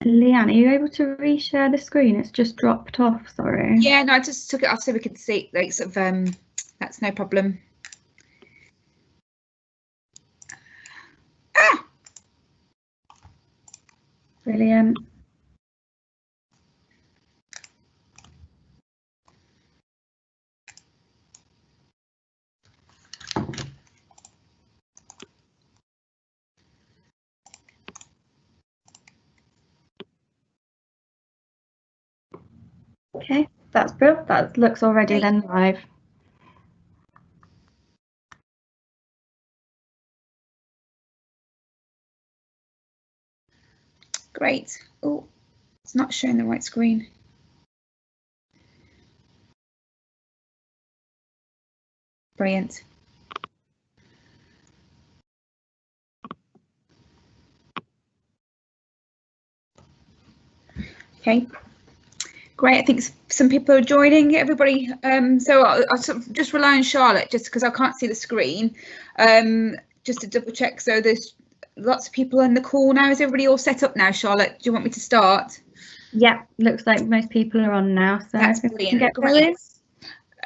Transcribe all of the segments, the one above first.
Leanne, are you able to reshare the screen? It's just dropped off, sorry. Yeah, no, I just took it off so we could see, like, sort of, that's no problem. Ah! Brilliant. Okay, that's brilliant. That looks already then live. Great. Oh, it's not showing the right screen. Brilliant. Okay. Great, I think some people are joining, everybody. So I'll sort of just rely on Charlotte, just because I can't see the screen, just to double check. So there's lots of people on the call now. Is everybody all set up now, Charlotte? Do you want me to start? Yeah, looks like most people are on now, so that's brilliant. Great.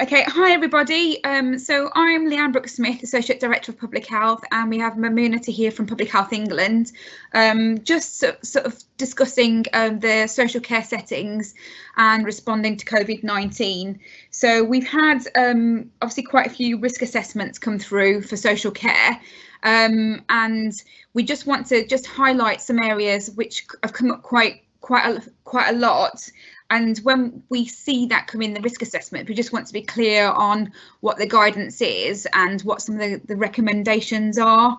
Okay, hi everybody. So I'm Leanne Brooks-Smith, Associate Director of Public Health, and we have Mamunata here from Public Health England, just sort of discussing the social care settings and responding to Covid-19. So we've had obviously quite a few risk assessments come through for social care, and we just want to just highlight some areas which have come up quite a lot. And when we see that come in the risk assessment, we just want to be clear on what the guidance is and what some of the recommendations are,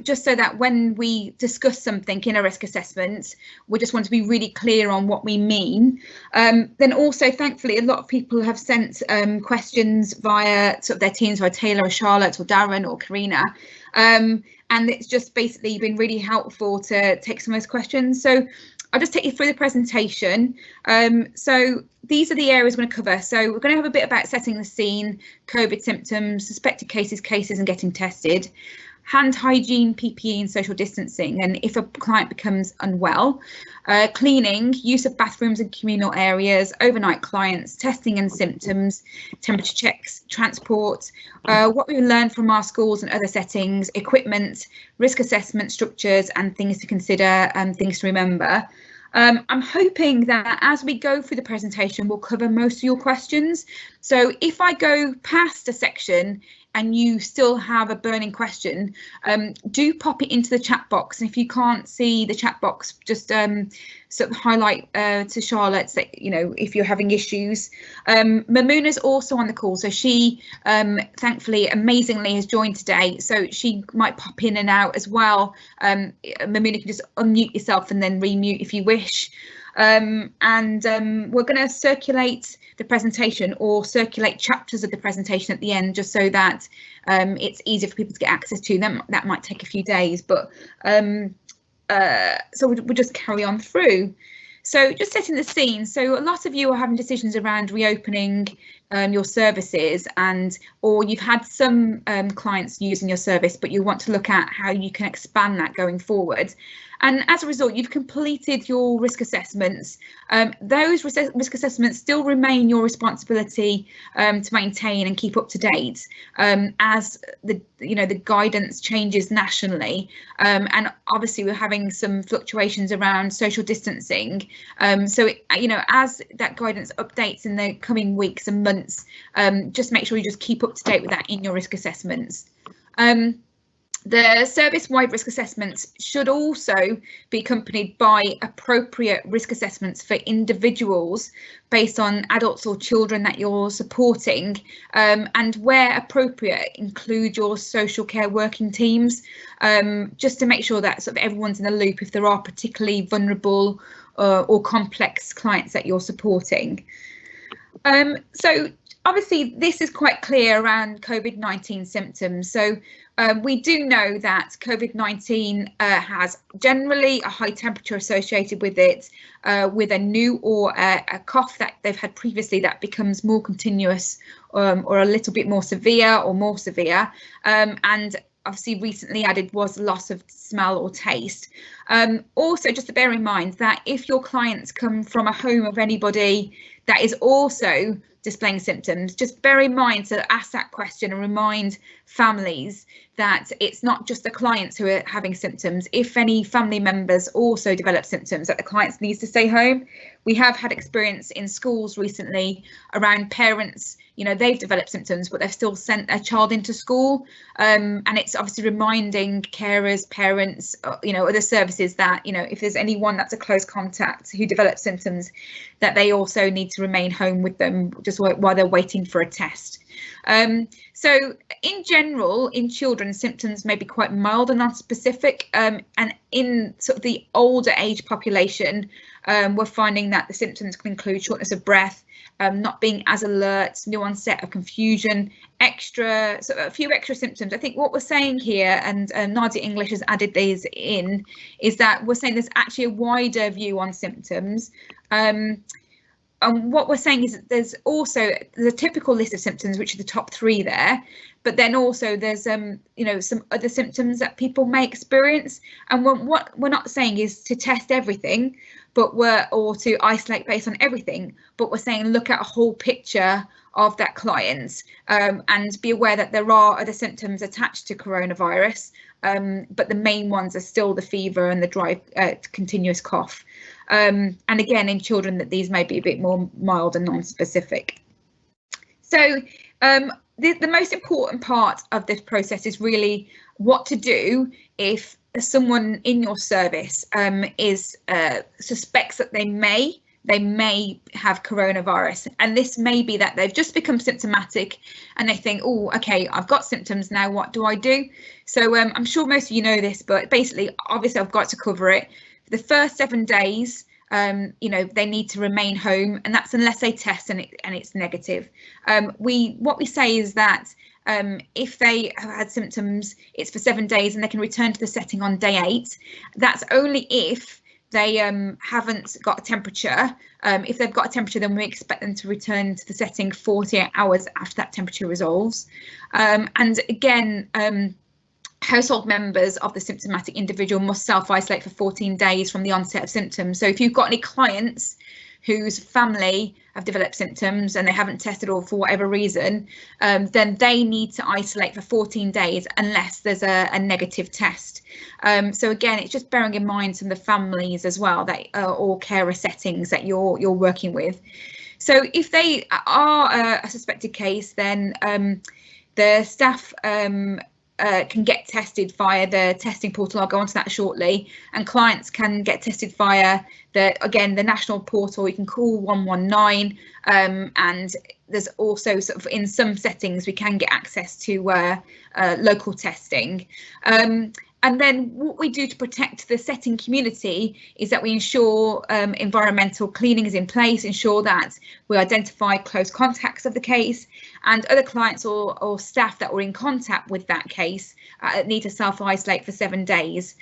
just so that when we discuss something in a risk assessment, we just want to be really clear on what we mean. Then also, thankfully, a lot of people have sent questions via sort of their teams, via Taylor or Charlotte or Darren or Karina. And it's just basically been really helpful to take some of those questions. So I'll just take you through the presentation. So these are the areas we're going to cover. So we're going to have a bit about setting the scene, COVID symptoms, suspected cases and getting tested, hand hygiene, PPE and social distancing, and if a client becomes unwell, cleaning, use of bathrooms and communal areas, overnight clients, testing and symptoms, temperature checks, transport, what we learned from our schools and other settings, equipment, risk assessment structures and things to consider and things to remember. I'm hoping that as we go through the presentation, we'll cover most of your questions. So if I go past a section and you still have a burning question, do pop it into the chat box. And if you can't see the chat box, just sort of highlight to Charlotte that, you know, if you're having issues. Mamuna's also on the call, so she thankfully, amazingly has joined today, so she might pop in and out as well. Mamuna can just unmute yourself and then remute if you wish. We're going to circulate the presentation or circulate chapters of the presentation at the end, just so that it's easier for people to get access to them. That might take a few days, but so we'll just carry on through. So just setting the scene. So a lot of you are having decisions around reopening your services, or you've had some clients using your service, but you want to look at how you can expand that going forward. And as a result, you've completed your risk assessments. Those risk assessments still remain your responsibility to maintain and keep up to date as the guidance changes nationally. And obviously we're having some fluctuations around social distancing. So as that guidance updates in the coming weeks and months, just make sure you just keep up to date with that in your risk assessments. The service-wide risk assessments should also be accompanied by appropriate risk assessments for individuals based on adults or children that you're supporting, and where appropriate, include your social care working teams, just to make sure that sort of everyone's in the loop if there are particularly vulnerable or complex clients that you're supporting. So obviously this is quite clear around COVID-19 symptoms. So we do know that COVID-19 has generally a high temperature associated with it, with a new or a cough that they've had previously that becomes more continuous or a little bit more severe or more severe. And obviously recently added was loss of smell or taste. Also, just to bear in mind that if your clients come from a home of anybody that is also displaying symptoms, just bear in mind to ask that question and remind families that it's not just the clients who are having symptoms. If any family members also develop symptoms, that the clients needs to stay home. We have had experience in schools recently around parents, they've developed symptoms, but they've still sent their child into school. And it's obviously reminding carers, parents, other services that, if there's anyone that's a close contact who develops symptoms, that they also need to remain home with them just while they're waiting for a test. So in general, in children, symptoms may be quite mild and non-specific, and in sort of the older age population, we're finding that the symptoms can include shortness of breath, not being as alert, new onset of confusion, a few extra symptoms. I think what we're saying here, and Nadia English has added these in, is that we're saying there's actually a wider view on symptoms. And what we're saying is that there's also the typical list of symptoms, which are the top 3 there, but then also there's some other symptoms that people may experience. And what we're not saying is to test everything, or to isolate based on everything, but we're saying look at a whole picture of that client, and be aware that there are other symptoms attached to coronavirus, but the main ones are still the fever and the dry continuous cough. And again, in children, that these may be a bit more mild and non-specific. So the most important part of this process is really what to do if someone in your service suspects that they may have coronavirus, and this may be that they've just become symptomatic and they think, oh, okay, I've got symptoms now, what do I do? So I'm sure most of you know this, but basically, obviously, I've got to cover it. For the first 7 days, they need to remain home, and that's unless they test and it's negative. What we say is that if they have had symptoms, it's for 7 days and they can return to the setting on day 8. That's only if they haven't got a temperature. If they've got a temperature, then we expect them to return to the setting 48 hours after that temperature resolves. And again, household members of the symptomatic individual must self-isolate for 14 days from the onset of symptoms. So if you've got any clients whose family have developed symptoms and they haven't tested, or for whatever reason, then they need to isolate for 14 days unless there's a negative test. So again, it's just bearing in mind some of the families as well, that or carer settings that you're working with. So if they are a suspected case, then the staff can get tested via the testing portal. I'll go on to that shortly. And clients can get tested via the national portal. You can call 119, and there's also sort of in some settings we can get access to local testing. And then what we do to protect the setting community is that we ensure environmental cleaning is in place, ensure that we identify close contacts of the case, and other clients or staff that were in contact with that case need to self-isolate for 7 days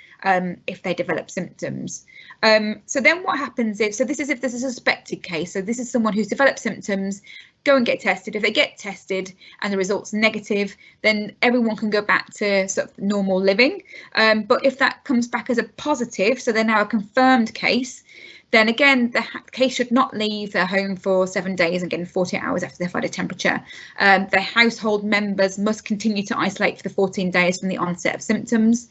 if they develop symptoms. So then what happens if this is if there's a suspected case, so this is someone who's developed symptoms, go and get tested. If they get tested and the result's negative, then everyone can go back to sort of normal living. But if that comes back as a positive, so they're now a confirmed case, then again, the case should not leave their home for 7 days and again 48 hours after they've had a temperature. Their household members must continue to isolate for the 14 days from the onset of symptoms.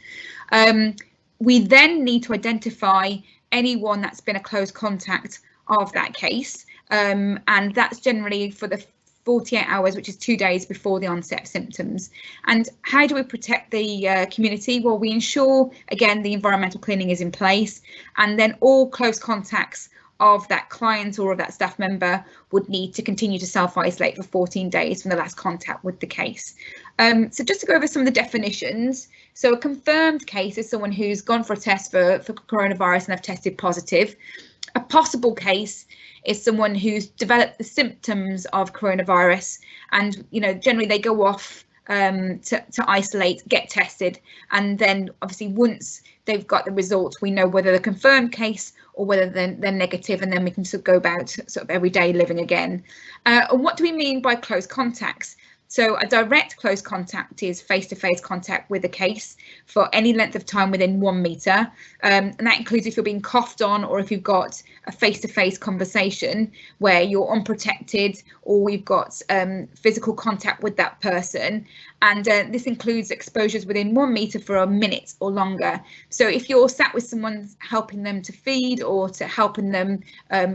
We then need to identify anyone that's been a close contact of that case. And that's generally for the 48 hours, which is 2 days before the onset of symptoms. And how do we protect the community? Well, we ensure, again, the environmental cleaning is in place, and then all close contacts of that client or of that staff member would need to continue to self-isolate for 14 days from the last contact with the case. So just to go over some of the definitions. So a confirmed case is someone who's gone for a test for coronavirus and have tested positive. A possible case is someone who's developed the symptoms of coronavirus, and generally they go off to isolate, get tested, and then obviously once they've got the results, we know whether they're a confirmed case or whether they're negative, and then we can sort of go about sort of everyday living again. And what do we mean by close contacts? So a direct close contact is face-to-face contact with a case for any length of time within 1 metre, and that includes if you're being coughed on or if you've got a face-to-face conversation where you're unprotected or you've got physical contact with that person. And this includes exposures within 1 metre for a minute or longer. So if you're sat with someone helping them to feed or to helping them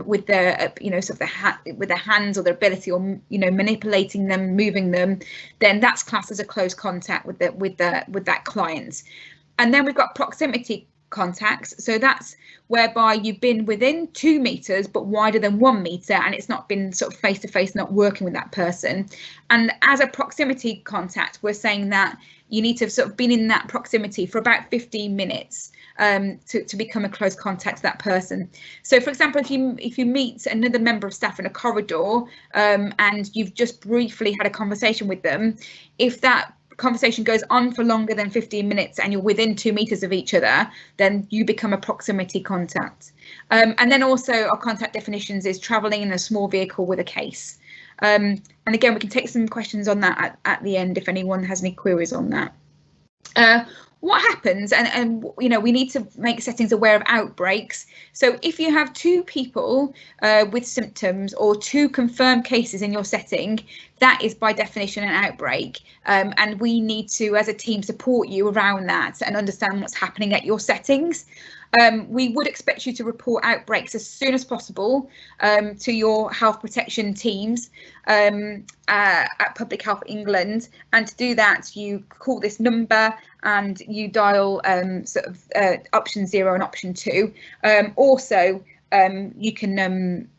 with their, sort of with their hands or their ability, or manipulating them, moving them, then that's classed as a close contact with that client. And then we've got proximity contacts. So that's whereby you've been within 2 metres but wider than 1 metre, and it's not been sort of face to face, not working with that person. And as a proximity contact, we're saying that you need to have sort of been in that proximity for about 15 minutes to become a close contact to that person. So for example, if you meet another member of staff in a corridor and you've just briefly had a conversation with them, if that conversation goes on for longer than 15 minutes and you're within 2 metres of each other, then you become a proximity contact. And then also our contact definitions is travelling in a small vehicle with a case. And again, we can take some questions on that at the end if anyone has any queries on that. What happens, and we need to make settings aware of outbreaks. So if you have 2 people with symptoms or 2 confirmed cases in your setting, that is by definition an outbreak, and we need to, as a team, support you around that and understand what's happening at your settings. We would expect you to report outbreaks as soon as possible to your health protection teams at Public Health England, and to do that you call this number and you dial option 0 and option 2. Also you can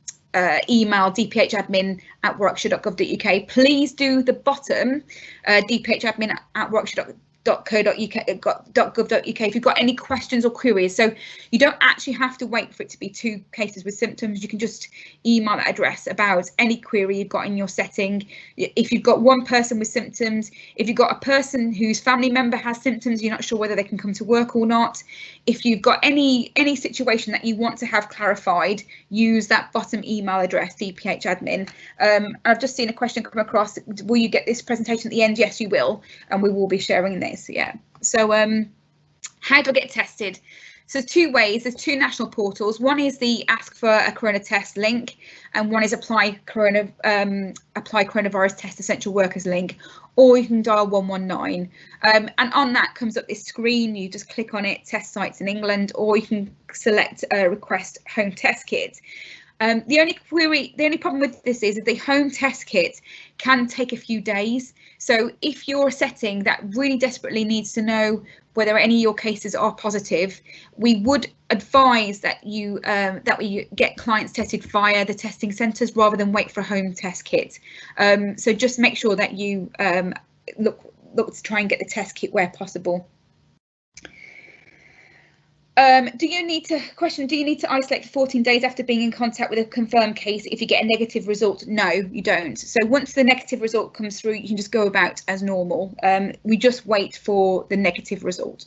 email dphadmin@warwickshire.gov.uk. Please do the bottom dphadmin@warwickshire.gov.uk if you've got any questions or queries. So you don't actually have to wait for it to be 2 cases with symptoms. You can just email that address about any query you've got in your setting. If you've got 1 person with symptoms, if you've got a person whose family member has symptoms, you're not sure whether they can come to work or not. If you've got any situation that you want to have clarified, use that bottom email address, dphadmin. I've just seen a question come across. Will you get this presentation at the end? Yes, you will, and we will be sharing this. Yeah. So how do I get tested? So there's 2 ways. There's 2 national portals. One is the Ask for a Corona Test link, and one is Apply Coronavirus Test Essential Workers link, or you can dial 119. And on that comes up this screen. You just click on it, test sites in England, or you can select request home test kit. The only problem with this is that the home test kit can take a few days. So if you're a setting that really desperately needs to know whether any of your cases are positive, we would advise that we get clients tested via the testing centres rather than wait for a home test kit. So just make sure that you look to try and get the test kit where possible. Do you need to isolate for 14 days after being in contact with a confirmed case if you get a negative result? No, you don't. So once the negative result comes through, you can just go about as normal. We just wait for the negative result.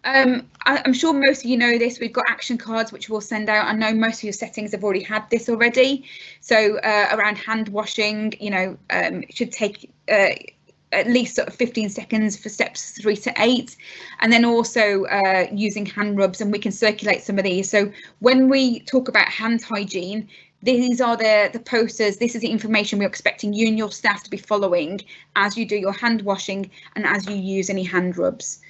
I'm sure most of you know this. We've got action cards which we'll send out. I know most of your settings have already had this already. So around hand washing, it should take at least sort of 15 seconds for steps 3 to 8, and then also using hand rubs, and we can circulate some of these. So when we talk about hand hygiene, these are the posters. This is the information we're expecting you and your staff to be following as you do your hand washing and as you use any hand rubs.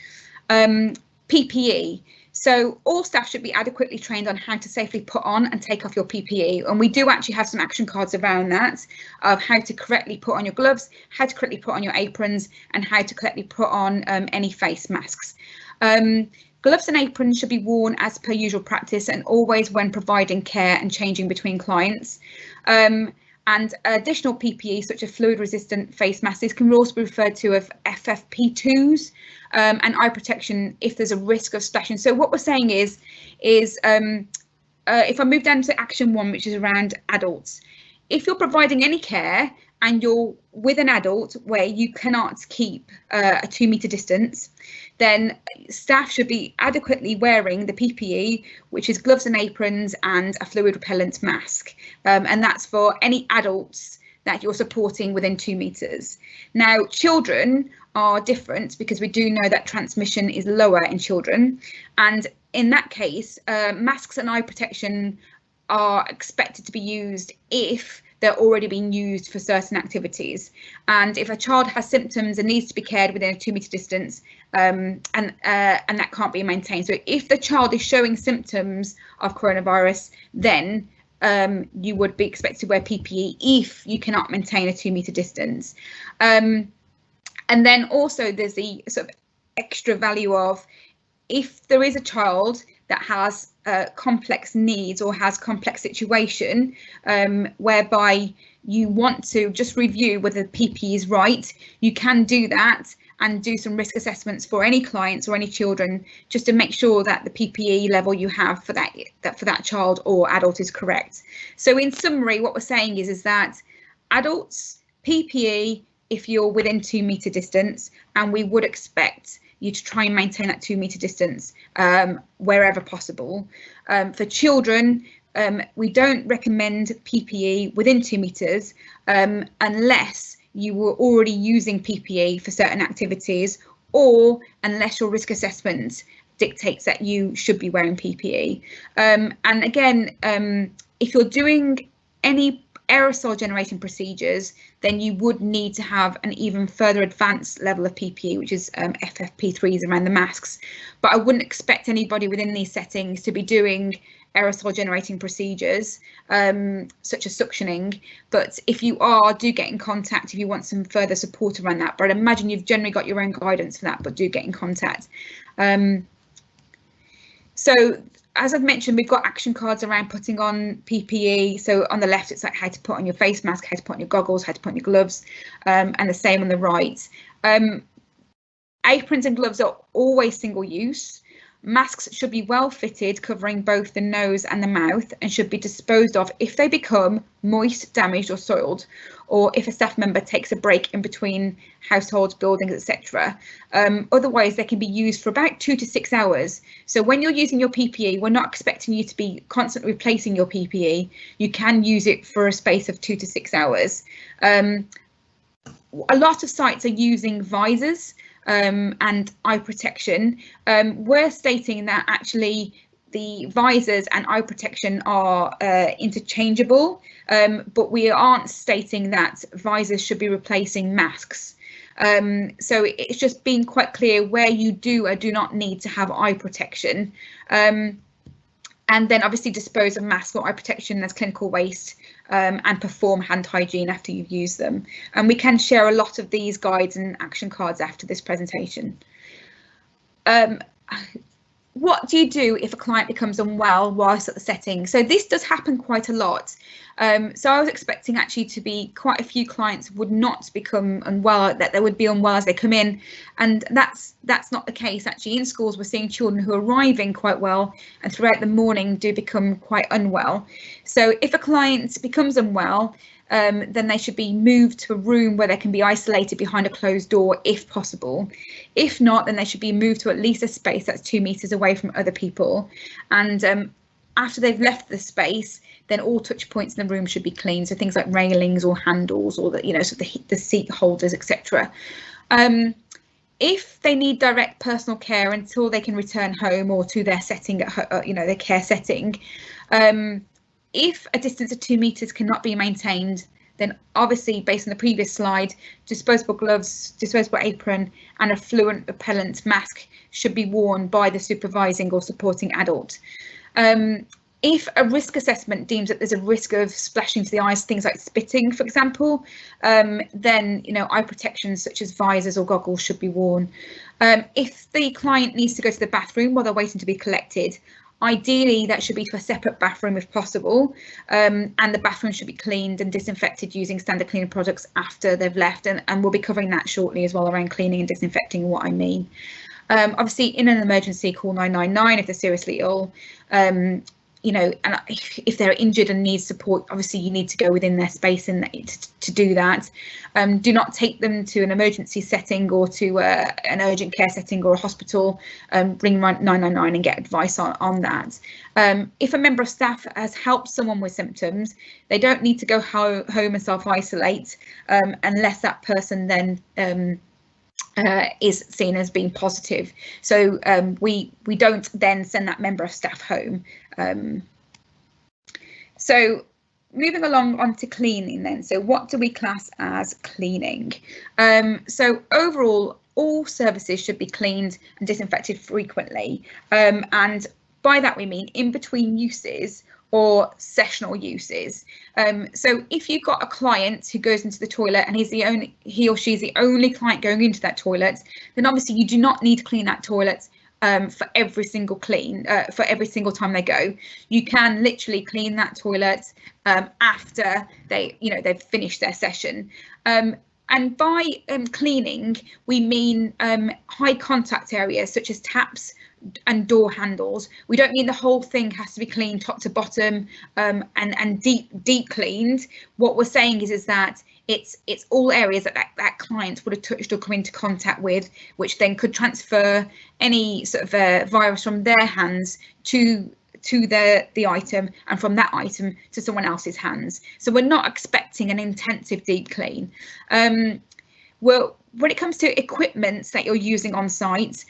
PPE. So all staff should be adequately trained on how to safely put on and take off your PPE. And we do actually have some action cards around that, of how to correctly put on your gloves, how to correctly put on your aprons, and how to correctly put on any face masks. Gloves and aprons should be worn as per usual practice and always when providing care and changing between clients. And additional PPE, such as fluid-resistant face masks, can also be referred to as FFP2s, and eye protection if there's a risk of splashing. So what we're saying is if I move down to action 1, which is around adults, if you're providing any care and you're with an adult where you cannot keep a 2-metre distance, then staff should be adequately wearing the PPE, which is gloves and aprons and a fluid repellent mask. And that's for any adults that you're supporting within 2 meters. Now, children are different because we do know that transmission is lower in children, and in that case, masks and eye protection are expected to be used if they're already being used for certain activities. And if a child has symptoms and needs to be cared within a 2 meter distance, and that can't be maintained. So if the child is showing symptoms of coronavirus, then you would be expected to wear PPE if you cannot maintain a 2 meter distance. And then also there's the sort of extra value of, if there is a child that has complex needs or has complex situation, whereby you want to just review whether the PPE is right, you can do that and do some risk assessments for any clients or any children, just to make sure that the PPE level you have for that child or adult is correct. So in summary, what we're saying is that adults, PPE if you're within 2 meter distance, and we would expect you to try and maintain that 2 meter distance wherever possible. For children, we don't recommend PPE within 2 meters unless you were already using PPE for certain activities, or unless your risk assessment dictates that you should be wearing PPE. And again, if you're doing any aerosol generating procedures, then you would need to have an even further advanced level of PPE, which is FFP3s around the masks. But I wouldn't expect anybody within these settings to be doing aerosol generating procedures such as suctioning. But if you are, do get in contact if you want some further support around that. But I'd imagine you've generally got your own guidance for that, but do get in contact. So as I've mentioned, we've got action cards around putting on PPE. So on the left, it's like how to put on your face mask, how to put on your goggles, how to put on your gloves, and the same on the right. Aprons and gloves are always single use. Masks should be well fitted, covering both the nose and the mouth, and should be disposed of if they become moist, damaged or soiled, or if a staff member takes a break in between households, buildings, etc. Otherwise, they can be used for about 2 to 6 hours. So when you're using your PPE, we're not expecting you to be constantly replacing your PPE. You can use it for a space of 2 to 6 hours. A lot of sites are using visors and eye protection. We're stating that actually the visors and eye protection are interchangeable, but we aren't stating that visors should be replacing masks. So it's just being quite clear where you do or do not need to have eye protection. And then obviously dispose of masks or eye protection as clinical waste, and perform hand hygiene after you've used them. And we can share a lot of these guides and action cards after this presentation. What do you do if a client becomes unwell whilst at the setting? So this does happen quite a lot. So I was expecting actually to be quite a few clients would not become unwell, that they would be unwell as they come in, and that's not the case. Actually, in schools we're seeing children who arrive in quite well and throughout the morning do become quite unwell. So if a client becomes unwell, then they should be moved to a room where they can be isolated behind a closed door if possible. If not, then they should be moved to at least a space that's 2 meters away from other people. And after they've left the space, then all touch points in the room should be clean. So things like railings or handles, or the seat holders, etc. If they need direct personal care until they can return home or to their setting at their care setting, if a distance of 2 meters cannot be maintained, then obviously, based on the previous slide, disposable gloves, disposable apron and a fluent repellent mask should be worn by the supervising or supporting adult. If a risk assessment deems that there's a risk of splashing to the eyes, things like spitting, for example, then eye protections such as visors or goggles should be worn. If the client needs to go to the bathroom while they're waiting to be collected, ideally that should be for a separate bathroom if possible, and the bathroom should be cleaned and disinfected using standard cleaning products after they've left, and we'll be covering that shortly as well around cleaning and disinfecting and what I mean. Obviously, in an emergency, call 999 if they're seriously ill. you know, and if they're injured and need support, obviously you need to go within their space and to do that. Do not take them to an emergency setting or to an urgent care setting or a hospital. Ring 999 and get advice on that. If a member of staff has helped someone with symptoms, they don't need to go home and self-isolate unless that person then is seen as being positive. So we don't then send that member of staff home. So moving along onto cleaning then. So what do we class as cleaning? So overall, all services should be cleaned and disinfected frequently. And by that we mean in between uses or sessional uses. So if you've got a client who goes into the toilet and he or she's the only client going into that toilet, then obviously you do not need to clean that toilet for every single time they go. You can literally clean that toilet after they've finished their session. And by cleaning, we mean high contact areas such as taps and door handles. We don't mean the whole thing has to be cleaned top to bottom and deep cleaned. What we're saying is that it's all areas that client would have touched or come into contact with, which then could transfer any sort of virus from their hands to the item, and from that item to someone else's hands. So we're not expecting an intensive deep clean. Well, when it comes to equipment that you're using on site,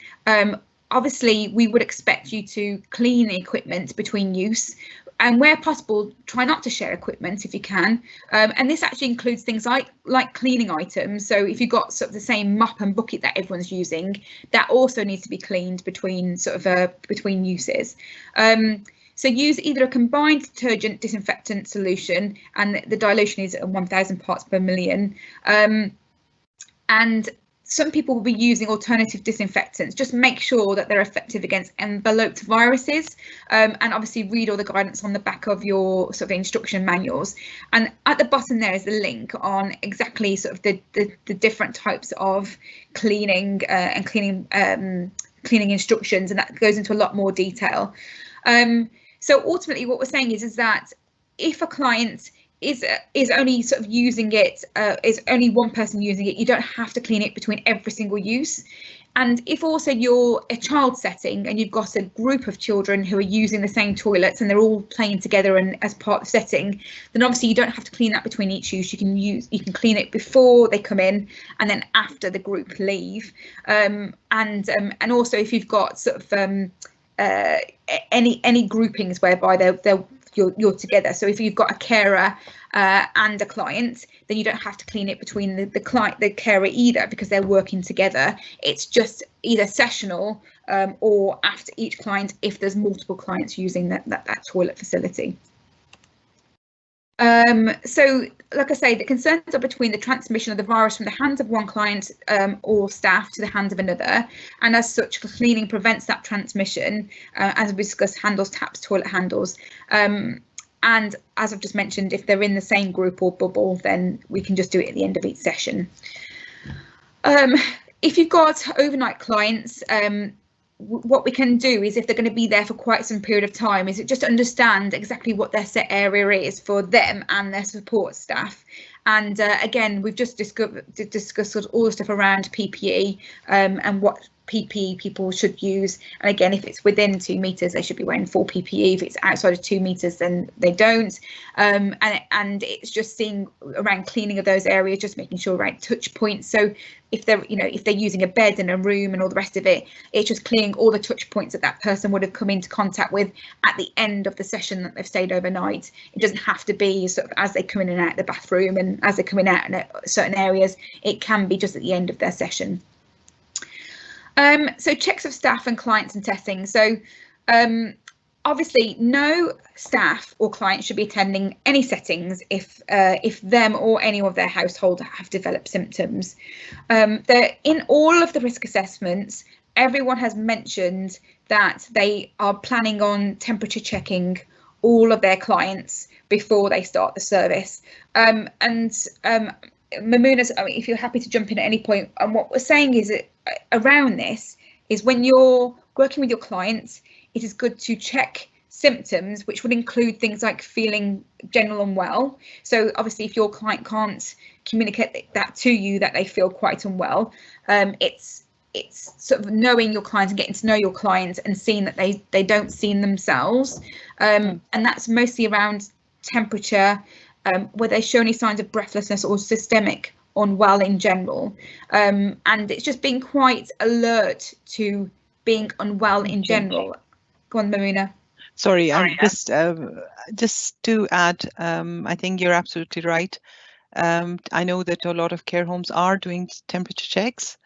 obviously we would expect you to clean the equipment between use, and where possible try not to share equipment if you can. And this actually includes things like cleaning items. So if you've got sort of the same mop and bucket that everyone's using, that also needs to be cleaned between between uses. So use either a combined detergent disinfectant solution, and the dilution is 1,000 parts per million. And some people will be using alternative disinfectants. Just make sure that they're effective against enveloped viruses, and obviously read all the guidance on the back of your sort of instruction manuals. And at the bottom there is the link on exactly sort of the different types of cleaning and cleaning instructions, and that goes into a lot more detail. So ultimately what we're saying is that if a client is only sort of using it, is only one person using it, you don't have to clean it between every single use. And if also you're a child setting and you've got a group of children who are using the same toilets and they're all playing together and as part of the setting, then obviously you don't have to clean that between each use. You can clean it before they come in and then after the group leave. And also if you've got sort of any groupings whereby you're together. So if you've got a carer and a client, then you don't have to clean it between the carer either, because they're working together. It's just either sessional or after each client if there's multiple clients using that toilet facility. So, like I say, the concerns are between the transmission of the virus from the hands of one client or staff to the hands of another, and as such, cleaning prevents that transmission, as we discussed, handles, taps, toilet handles. And as I've just mentioned, if they're in the same group or bubble, then we can just do it at the end of each session. If you've got overnight clients, what we can do is, if they're going to be there for quite some period of time, is just understand exactly what their set area is for them and their support staff. And again, we've just discussed all the stuff around PPE and what PPE people should use. And again, if it's within 2 meters, they should be wearing full PPE. If it's outside of 2 meters, then they don't. And it's just seeing around cleaning of those areas, just making sure right touch points. So if they're using a bed in a room and all the rest of it, it's just clearing all the touch points that person would have come into contact with at the end of the session that they've stayed overnight. It doesn't have to be sort of as they come in and out of the bathroom and as they're coming out in certain areas. It can be just at the end of their session. So checks of staff and clients and testing. So obviously no staff or client should be attending any settings if them or any of their household have developed symptoms. In all of the risk assessments, everyone has mentioned that they are planning on temperature checking all of their clients before they start the service. Mamuna's, if you're happy to jump in at any point, and what we're saying is that around this is when you're working with your clients, it is good to check symptoms, which would include things like feeling general unwell. So obviously, if your client can't communicate that to you, that they feel quite unwell, it's sort of knowing your clients and getting to know your clients and seeing that they don't see themselves, and that's mostly around temperature, where they show any signs of breathlessness or systemic unwell in general, and it's just being quite alert to being unwell in general. Go on, Marina. Sorry, just to add, I think you're absolutely right. I know that a lot of care homes are doing temperature checks,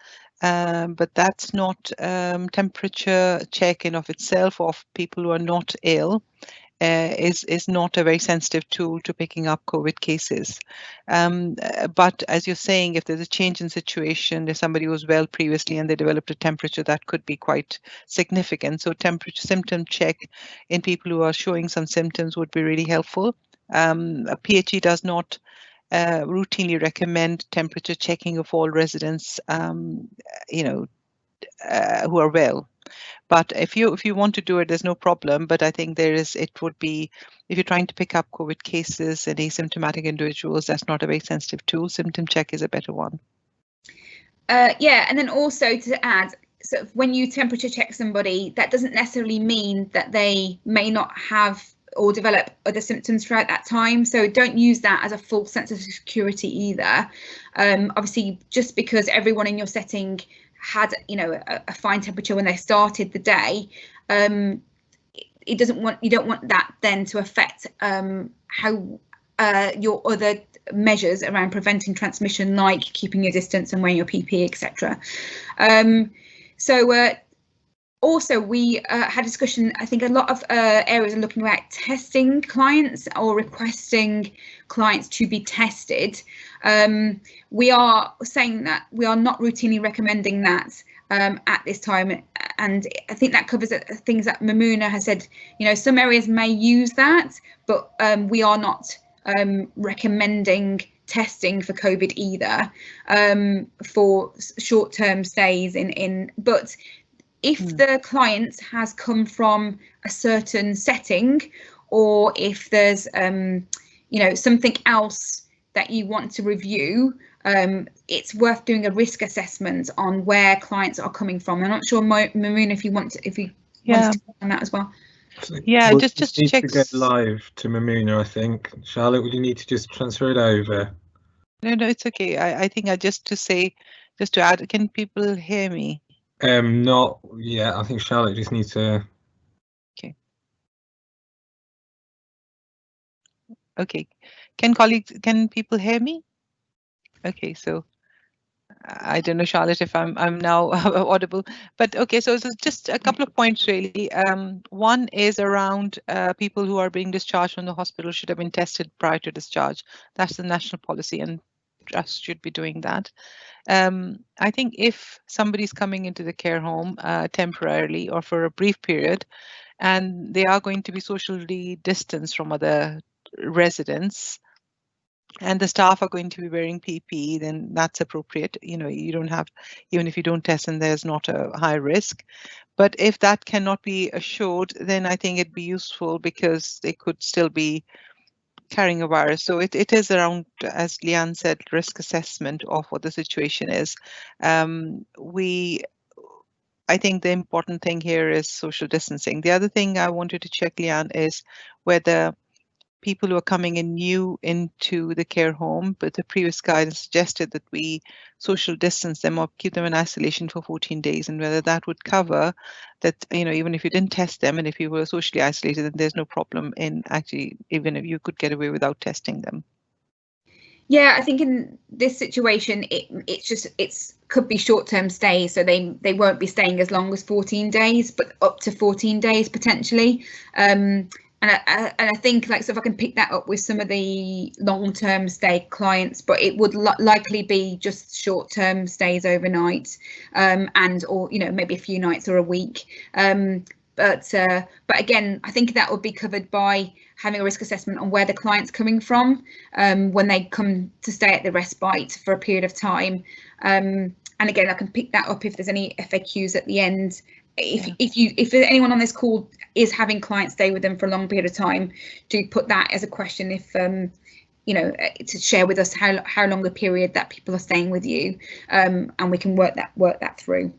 but that's not temperature check in of itself of people who are not ill. Is not a very sensitive tool to picking up COVID cases. But as you're saying, if there's a change in situation, if somebody was well previously and they developed a temperature, that could be quite significant. So temperature symptom check in people who are showing some symptoms would be really helpful. A PHE does not routinely recommend temperature checking of all residents, who are well. But if you want to do it, there's no problem. But I think it would be, if you're trying to pick up COVID cases and asymptomatic individuals, that's not a very sensitive tool. Symptom check is a better one. Yeah, and then also to add, sort of when you temperature check somebody, that doesn't necessarily mean that they may not have or develop other symptoms throughout that time. So don't use that as a false sense of security either. Obviously, just because everyone in your setting had, a fine temperature when they started the day, you don't want that then to affect how your other measures around preventing transmission, like keeping your distance and wearing your PPE, etc. Also, we had a discussion. I think a lot of areas are looking at testing clients or requesting clients to be tested. We are saying that we are not routinely recommending that at this time, and I think that covers things that Mamuna has said. Some areas may use that, but we are not recommending testing for COVID either, for short-term stays but if the client has come from a certain setting, or if there's something else that you want to review, it's worth doing a risk assessment on where clients are coming from. I'm not sure, Mamoon, if you want to talk on that as well. Yeah, just need check. to go live to Mamuna, I think. Charlotte, would you need to just transfer it over? No, it's okay. I think just to add, can people hear me? Not yet. I think Charlotte just needs to. Okay. Can people hear me? Okay, so I don't know, Charlotte, if I'm now audible, but okay. So just a couple of points really. One is around people who are being discharged from the hospital should have been tested prior to discharge. That's the national policy, and trust should be doing that. I think if somebody's coming into the care home temporarily or for a brief period, and they are going to be socially distanced from other residents, and the staff are going to be wearing PPE, then that's appropriate. You don't have, even if you don't test and there's not a high risk. But if that cannot be assured, then I think it'd be useful, because they could still be carrying a virus. So it is around, as Leanne said, risk assessment of what the situation is. I think the important thing here is social distancing. The other thing I wanted to check, Leanne, is whether people who are coming in new into the care home, but the previous guidance suggested that we social distance them or keep them in isolation for 14 days, and whether that would cover that, even if you didn't test them and if you were socially isolated, then there's no problem in actually, even if you could get away without testing them. Yeah, I think in this situation, it could be short-term stays, so they won't be staying as long as 14 days, but up to 14 days potentially. And I think, so if I can pick that up with some of the long-term stay clients, but it would likely be just short-term stays overnight, or maybe a few nights or a week. But again, I think that would be covered by having a risk assessment on where the client's coming from when they come to stay at the respite for a period of time. And again, I can pick that up if there's any FAQs at the end if anyone on this call is having clients stay with them for a long period of time, do put that as a question. If you know, to share with us how long the period that people are staying with you, and we can work that through.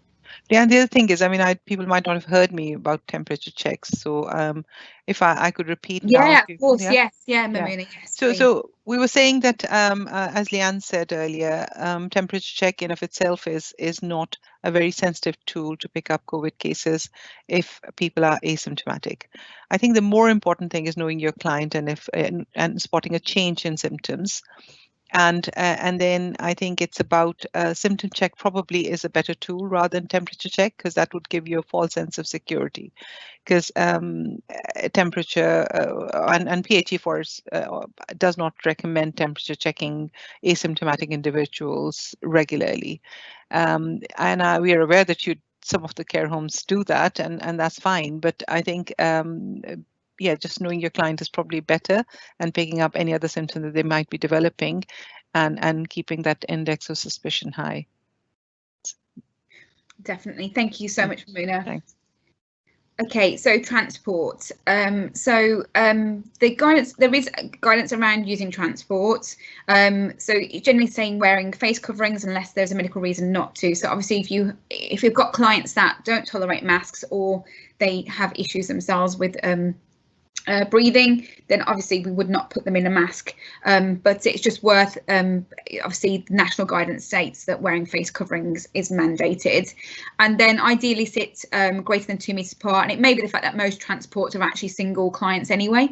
Yeah, and the other thing is, I mean, people might not have heard me about temperature checks, so if I could repeat now. Yeah, of course, yes, Mamuna, yes. So we were saying that, as Leanne said earlier, temperature check in of itself is not a very sensitive tool to pick up COVID cases if people are asymptomatic. I think the more important thing is knowing your client and spotting a change in symptoms. And then I think it's about symptom check probably is a better tool rather than temperature check, because that would give you a false sense of security. Because temperature and PHE4 does not recommend temperature checking asymptomatic individuals regularly. And we are aware that some of the care homes do that, and that's fine. But I think yeah, just knowing your client is probably better, and picking up any other symptom that they might be developing, and keeping that index of suspicion high. Definitely. Thank you so much, Mamuna. Thanks. Okay, so transport. The guidance, there is guidance around using transport. So generally saying wearing face coverings unless there's a medical reason not to. So obviously if you've got clients that don't tolerate masks, or they have issues themselves with breathing, then obviously we would not put them in a mask, but it's just worth, obviously the national guidance states that wearing face coverings is mandated, and then ideally sit greater than 2 meters apart, and it may be the fact that most transports are actually single clients anyway,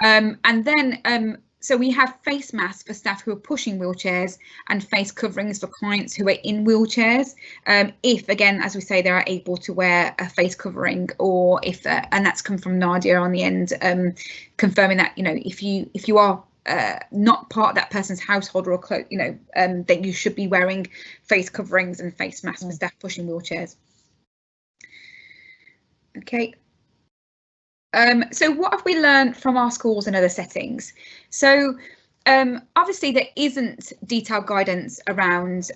and then so we have face masks for staff who are pushing wheelchairs and face coverings for clients who are in wheelchairs, if, again, as we say, they are able to wear a face covering, or if and that's come from Nadia on the end, confirming that, you know, if you are not part of that person's household, or then you should be wearing face coverings and face masks for staff pushing wheelchairs. Okay. So what have we learned from our schools and other settings? So obviously there isn't detailed guidance around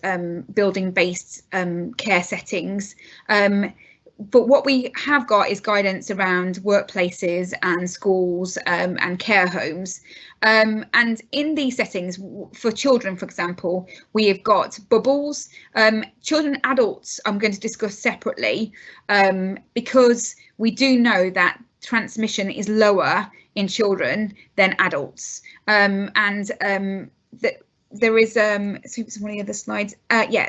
building-based care settings, but what we have got is guidance around workplaces and schools and care homes. And in these settings, for children, for example, we have got bubbles. Children and adults I'm going to discuss separately, because we do know that transmission is lower in children than adults, there is one of the other slides,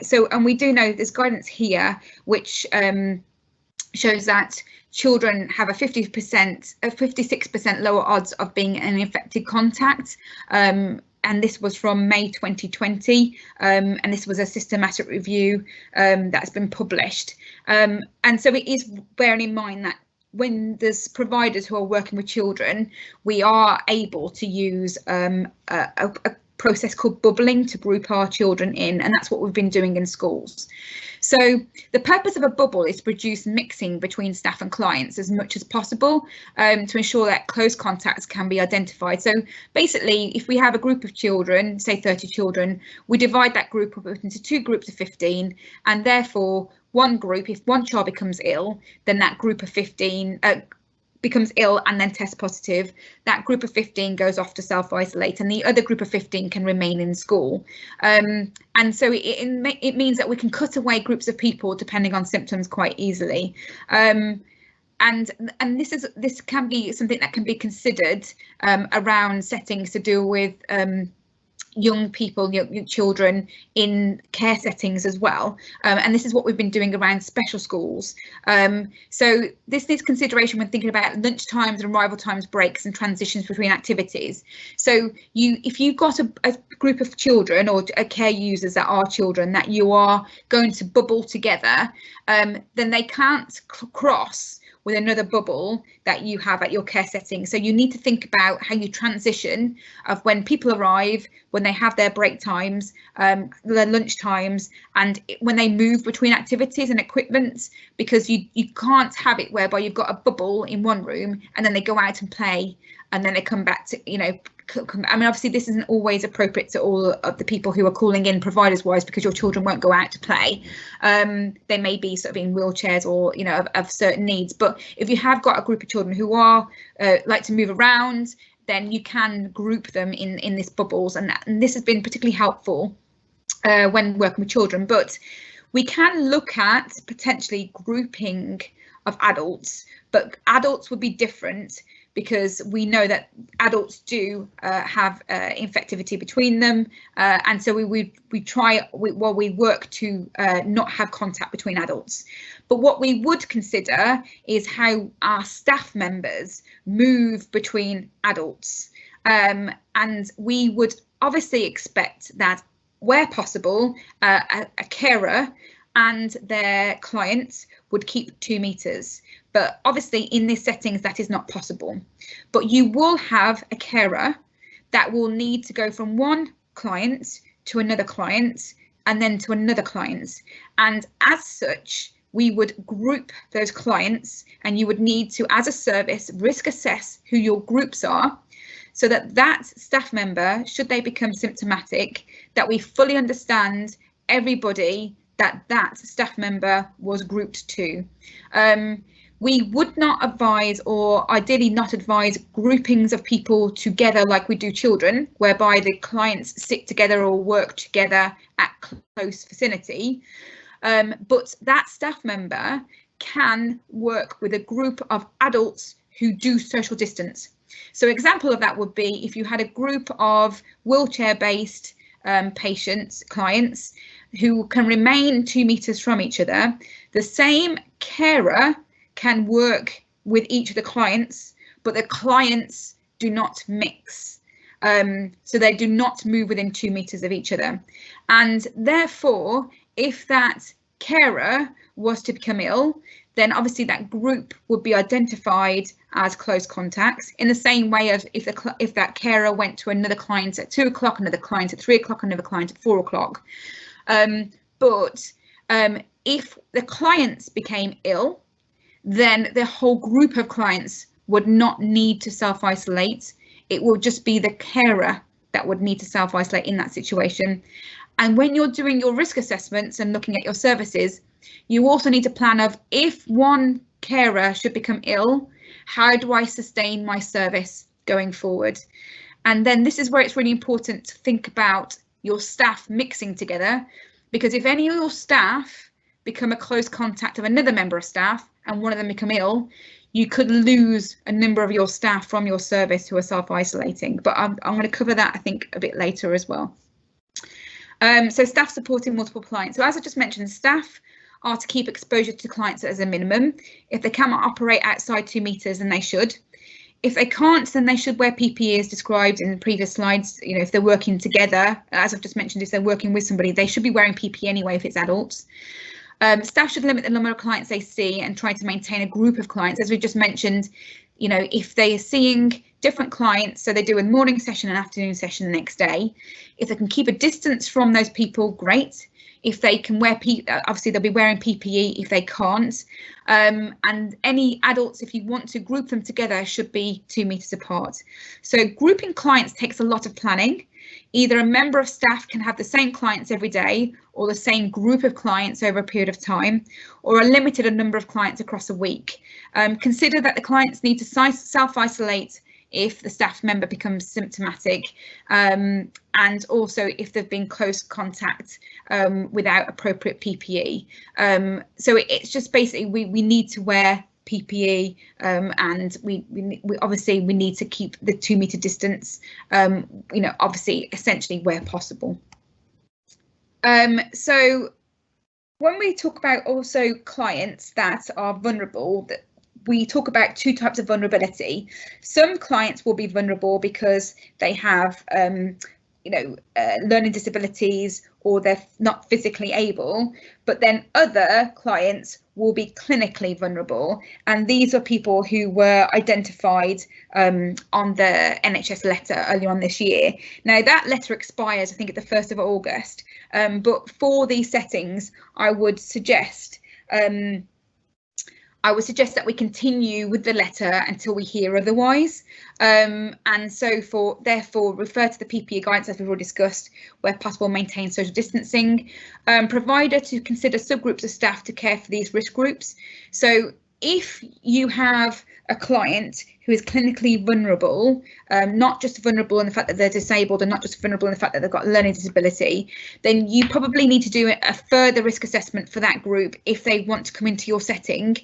so, and we do know there's guidance here which shows that children have a 56% lower odds of being an infected contact, and this was from May 2020, and this was a systematic review that's been published, and so it is bearing in mind that when there's providers who are working with children, we are able to use a process called bubbling to group our children in, and that's what we've been doing in schools. So the purpose of a bubble is to produce mixing between staff and clients as much as possible, to ensure that close contacts can be identified. So basically, if we have a group of children, say 30 children, we divide that group up into 2 groups of 15, and therefore one group, if one child becomes ill, then that group of 15 becomes ill and then tests positive, that group of 15 goes off to self-isolate, and the other group of 15 can remain in school. And so it means that we can cut away groups of people depending on symptoms quite easily. And this can be something that can be considered around settings to do with young people, young children in care settings as well, and this is what we've been doing around special schools. So this needs consideration when thinking about lunch times and arrival times, breaks and transitions between activities. So if you've got a group of children or care users that are children that you are going to bubble together, then they can't cross with another bubble that you have at your care setting. So you need to think about how you transition of when people arrive, when they have their break times, their lunch times, and when they move between activities and equipment, because you can't have it whereby you've got a bubble in one room and then they go out and play and then they come back to, I mean, obviously this isn't always appropriate to all of the people who are calling in providers wise, because your children won't go out to play. They may be sort of in wheelchairs or, you know, of certain needs. But if you have got a group of children who are like to move around, then you can group them in this bubbles, and this has been particularly helpful when working with children. But we can look at potentially grouping of adults, but adults would be different, because we know that adults do have infectivity between them, and so we work to not have contact between adults. But what we would consider is how our staff members move between adults, and we would obviously expect that where possible a carer and their clients would keep 2 meters. But obviously in these settings that is not possible. But you will have a carer that will need to go from one client to another client and then to another client. And as such, we would group those clients, and you would need to, as a service, risk assess who your groups are, so that that staff member, should they become symptomatic, that we fully understand everybody that staff member was grouped to. We would not advise, or ideally not advise, groupings of people together like we do children, whereby the clients sit together or work together at close vicinity. But that staff member can work with a group of adults who do social distance. So example of that would be if you had a group of wheelchair-based patients, clients, who can remain 2 meters from each other, the same carer can work with each of the clients, but the clients do not mix. So they do not move within 2 meters of each other. And therefore, if that carer was to become ill, then obviously that group would be identified as close contacts, in the same way as if that carer went to another client at 2 o'clock, another client at 3 o'clock, another client at 4 o'clock. But if the clients became ill, then the whole group of clients would not need to self-isolate. It will just be the carer that would need to self-isolate in that situation. And when you're doing your risk assessments and looking at your services, you also need to plan of, if one carer should become ill, how do I sustain my service going forward? And then this is where it's really important to think about your staff mixing together, because if any of your staff become a close contact of another member of staff and one of them become ill, you could lose a number of your staff from your service who are self-isolating. But I'm going to cover that, I think, a bit later as well. So staff supporting multiple clients. So as I just mentioned, staff are to keep exposure to clients as a minimum. If they cannot operate outside 2 meters, then they should. If they can't, then they should wear PPE as described in the previous slides. You know, if they're working together, as I've just mentioned, if they're working with somebody, they should be wearing PPE anyway if it's adults. Staff should limit the number of clients they see and try to maintain a group of clients. As we just mentioned, you know, if they are seeing different clients, so they do a morning session and afternoon session the next day, if they can keep a distance from those people, great. If they can wear obviously they'll be wearing PPE. If they can't, and any adults, if you want to group them together, should be 2 meters apart. So grouping clients takes a lot of planning. Either a member of staff can have the same clients every day, or the same group of clients over a period of time, or a limited number of clients across a week. Consider that the clients need to self-isolate if the staff member becomes symptomatic, and also if they've been close contact without appropriate PPE. So it's just basically we need to wear PPE, and we obviously we need to keep the 2 meter distance, you know, obviously essentially where possible. So when we talk about also clients that are vulnerable, that we talk about 2 types of vulnerability. Some clients will be vulnerable because they have you know, learning disabilities, or they're not physically able, but then other clients will be clinically vulnerable, and these are people who were identified on the NHS letter earlier on this year. Now that letter expires, I think, at the 1st of August, but for these settings I would suggest I would suggest that we continue with the letter until we hear otherwise. And so therefore refer to the PPE guidance as we've already discussed, where possible maintain social distancing. Provider to consider subgroups of staff to care for these risk groups. So if you have a client who is clinically vulnerable, not just vulnerable in the fact that they're disabled and not just vulnerable in the fact that they've got learning disability, then you probably need to do a further risk assessment for that group if they want to come into your setting,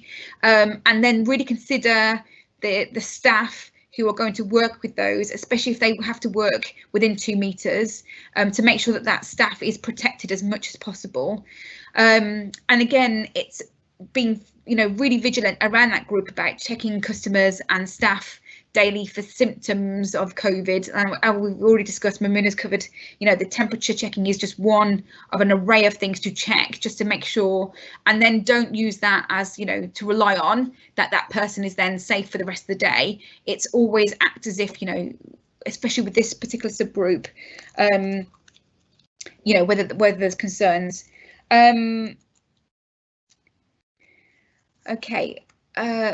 and then really consider the staff who are going to work with those, especially if they have to work within 2 meters, to make sure that that staff is protected as much as possible. And again, it's being really vigilant around that group about checking customers and staff daily for symptoms of COVID. And we've already discussed, Mamuna's covered, the temperature checking is just one of an array of things to check just to make sure, and then don't use that as, to rely on that person is then safe for the rest of the day. It's always act as if, especially with this particular subgroup, whether there's concerns. Okay,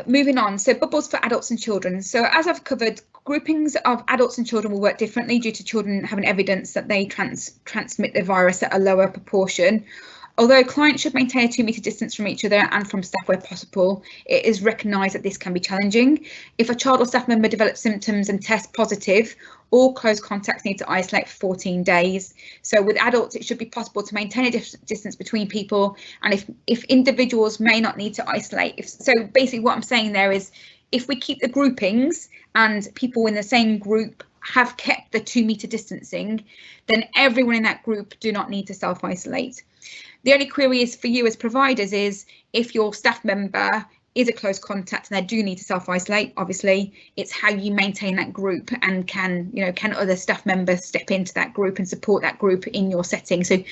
moving on. So bubbles for adults and children. So as I've covered, groupings of adults and children will work differently due to children having evidence that they transmit the virus at a lower proportion. Although clients should maintain a 2 meter distance from each other and from staff where possible, it is recognised that this can be challenging. If a child or staff member develops symptoms and tests positive, all close contacts need to isolate for 14 days. So with adults, it should be possible to maintain a distance between people, and if individuals may not need to isolate. So basically what I'm saying there is, if we keep the groupings and people in the same group have kept the 2 meter distancing, then everyone in that group do not need to self-isolate. The only query is for you as providers is if your staff member is a close contact and they do need to self-isolate, obviously it's how you maintain that group, and can other staff members step into that group and support that group in your setting. So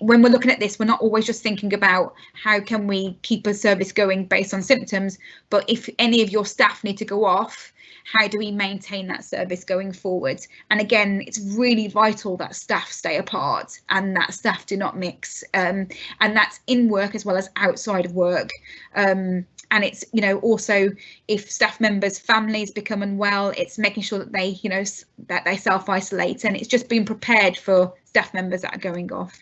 when we're looking at this, we're not always just thinking about how can we keep a service going based on symptoms, but if any of your staff need to go off, how do we maintain that service going forward? And again, it's really vital that staff stay apart and that staff do not mix, and that's in work as well as outside of work. And it's, also if staff members' families become unwell, it's making sure that they, that they self-isolate, and it's just being prepared for staff members that are going off.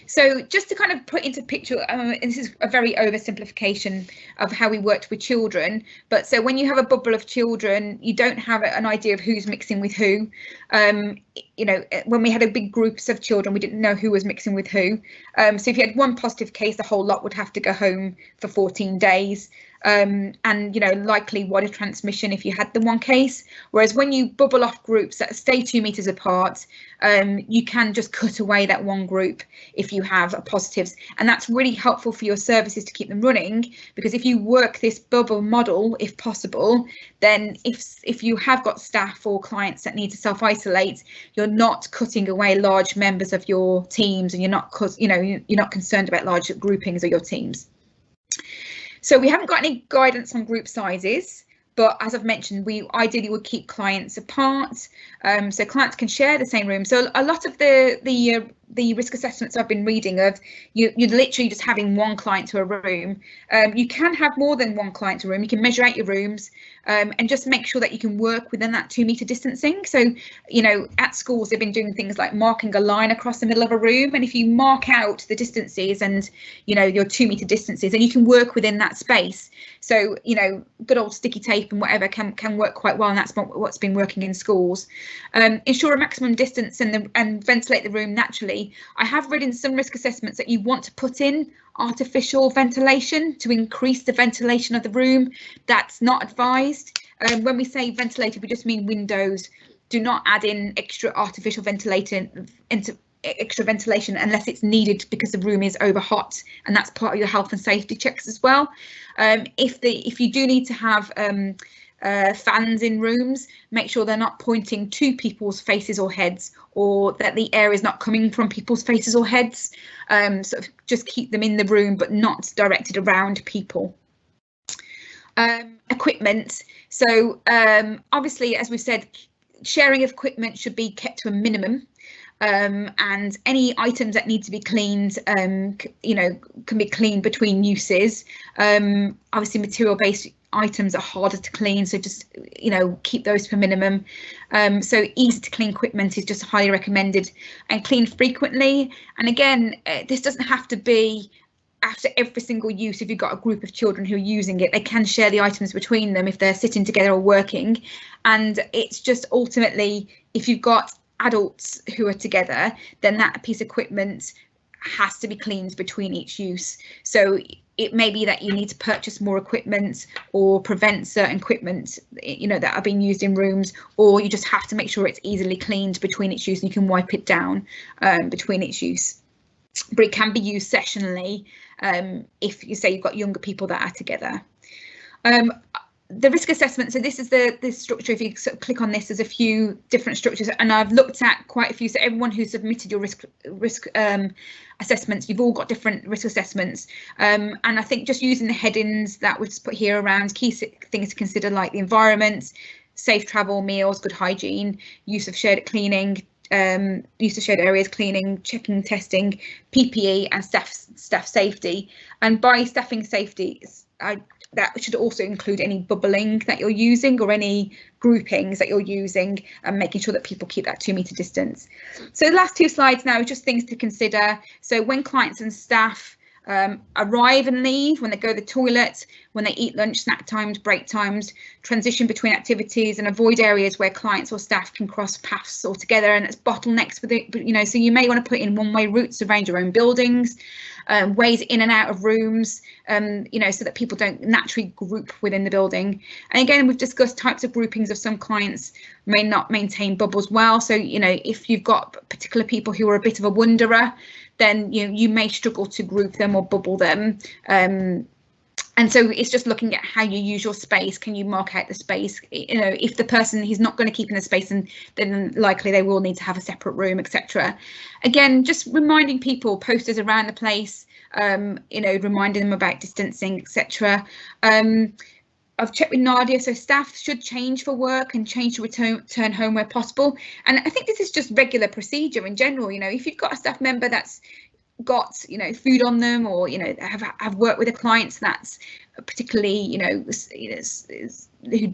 So just to kind of put into picture, and this is a very oversimplification of how we worked with children, but so when you have a bubble of children, you don't have an idea of who's mixing with who. When we had a big groups of children, we didn't know who was mixing with who. So if you had one positive case, the whole lot would have to go home for 14 days. And likely wider transmission if you had the one case. Whereas when you bubble off groups that stay 2 meters apart, you can just cut away that one group if you have positives, and that's really helpful for your services to keep them running, because if you work this bubble model, if possible, then if you have got staff or clients that need to self-isolate, you're not cutting away large members of your teams, and you're not concerned about large groupings of your teams. So we haven't got any guidance on group sizes, but as I've mentioned, we ideally would keep clients apart, so clients can share the same room. So a lot of the risk assessments I've been reading of, you're literally just having one client to a room. You can have more than one client to a room. You can measure out your rooms, and just make sure that you can work within that 2 meter distancing. So, at schools, they've been doing things like marking a line across the middle of a room. And if you mark out the distances and, your 2 meter distances, and you can work within that space. So, good old sticky tape and whatever can work quite well. And that's what's been working in schools. Ensure a maximum distance and ventilate the room naturally. I have read in some risk assessments that you want to put in artificial ventilation to increase the ventilation of the room. That's not advised. When we say ventilated, we just mean windows. Do not add in extra artificial ventilation unless it's needed because the room is over hot, and that's part of your health and safety checks as well. If you do need to have fans in rooms, make sure they're not pointing to people's faces or heads, or that the air is not coming from people's faces or heads. So just keep them in the room, but not directed around people. Equipment. So obviously, as we've said, sharing of equipment should be kept to a minimum. and any items that need to be cleaned, you know, can be cleaned between uses. Obviously, material-based items are harder to clean, so just, you know, keep those to a minimum. So easy to clean equipment is just highly recommended, and clean frequently. And again, this doesn't have to be after every single use. If you've got a group of children who are using it, they can share the items between them if they're sitting together or working. And it's just ultimately, if you've got adults who are together, then that piece of equipment has to be cleaned between each use. So it may be that you need to purchase more equipment or prevent certain equipment, you know, that are being used in rooms, or you just have to make sure it's easily cleaned between each use and you can wipe it down between each use. But it can be used sessionally if you say you've got younger people that are together. The risk assessment, so this is the structure. If you sort of click on this, there's a few different structures, and I've looked at quite a few. So everyone who submitted your risk assessments, you've all got different risk assessments, and I think just using the headings that we've put here around key things to consider, like the environment, safe travel, meals, good hygiene, use of shared cleaning, use of shared areas, cleaning, checking, testing, PPE, and staff safety. And by staffing safety, that should also include any bubbling that you're using or any groupings that you're using, and making sure that people keep that 2 metre distance. So the last 2 slides now are just things to consider. So when clients and staff arrive and leave, when they go to the toilet, when they eat lunch, snack times, break times, transition between activities, and avoid areas where clients or staff can cross paths altogether, and it's bottlenecks with it, you know, so you may want to put in one-way routes around your own buildings, ways in and out of rooms, you know, so that people don't naturally group within the building. And again, we've discussed types of groupings of some clients may not maintain bubbles well. So, you know, if you've got particular people who are a bit of a wanderer, then you may struggle to group them or bubble them. And so it's just looking at how you use your space. Can you mark out the space? You know, if the person is not going to keep in the space, and then likely they will need to have a separate room, etc. Again, just reminding people, posters around the place, you know, reminding them about distancing, etc. I've checked with Nadia, so staff should change for work and change to return home where possible. And I think this is just regular procedure in general. You know, if you've got a staff member that's got, you know, food on them, or, you know, have worked with a client that's particularly, you know, who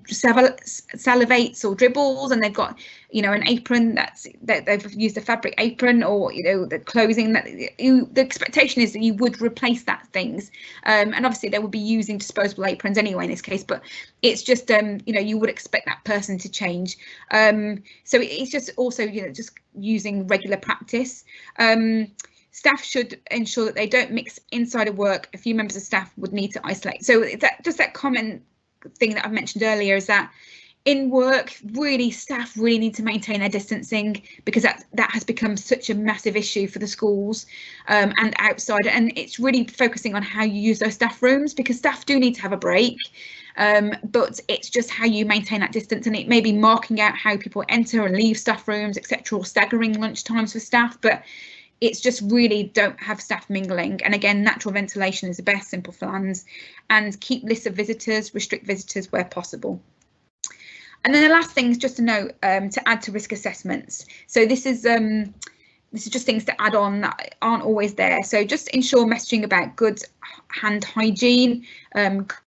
salivates or dribbles, and they've got, you know, an apron that they've used a fabric apron, or, you know, the clothing that the expectation is that you would replace that things, and obviously they will be using disposable aprons anyway in this case, but it's just you know, you would expect that person to change. So it's just also, you know, just using regular practice. Staff should ensure that they don't mix inside of work. A few members of staff would need to isolate. So that common thing that I've mentioned earlier is that in work, really, staff really need to maintain their distancing, because that has become such a massive issue for the schools and outside. And it's really focusing on how you use those staff rooms, because staff do need to have a break. But it's just how you maintain that distance, and it may be marking out how people enter and leave staff rooms, etc., or staggering lunch times for staff. But it's just really don't have staff mingling. And again, natural ventilation is the best, simple plans, and keep lists of visitors, restrict visitors where possible. And then the last thing is just a note to add to risk assessments. So this is just things to add on that aren't always there. So just ensure messaging about good hand hygiene,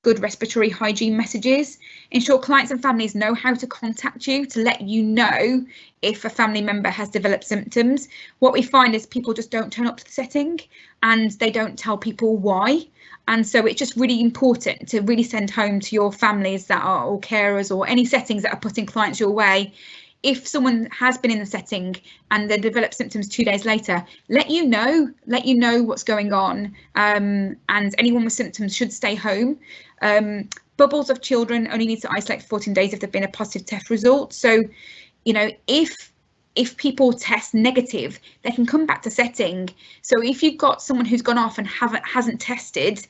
good respiratory hygiene messages. Ensure clients and families know how to contact you to let you know if a family member has developed symptoms. What we find is people just don't turn up to the setting, and they don't tell people why. And so it's just really important to really send home to your families that are, or carers, or any settings that are putting clients your way. If someone has been in the setting and they develop symptoms 2 days later, let you know what's going on, and anyone with symptoms should stay home. Bubbles of children only need to isolate for 14 days if they've been a positive test result. So, you know, if people test negative, they can come back to setting. So if you've got someone who's gone off and hasn't tested,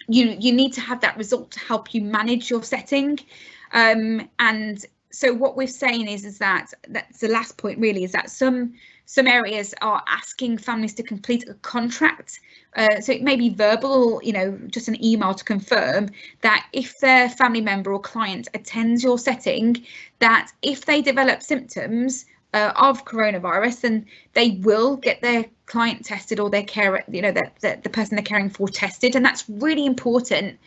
you need to have that result to help you manage your setting. And so what we're saying is that that's the last point really, is that some areas are asking families to complete a contract. So it may be verbal, you know, just an email to confirm that if their family member or client attends your setting, that if they develop symptoms of coronavirus, and they will get their client tested or their care, the person they're caring for tested, and that's really important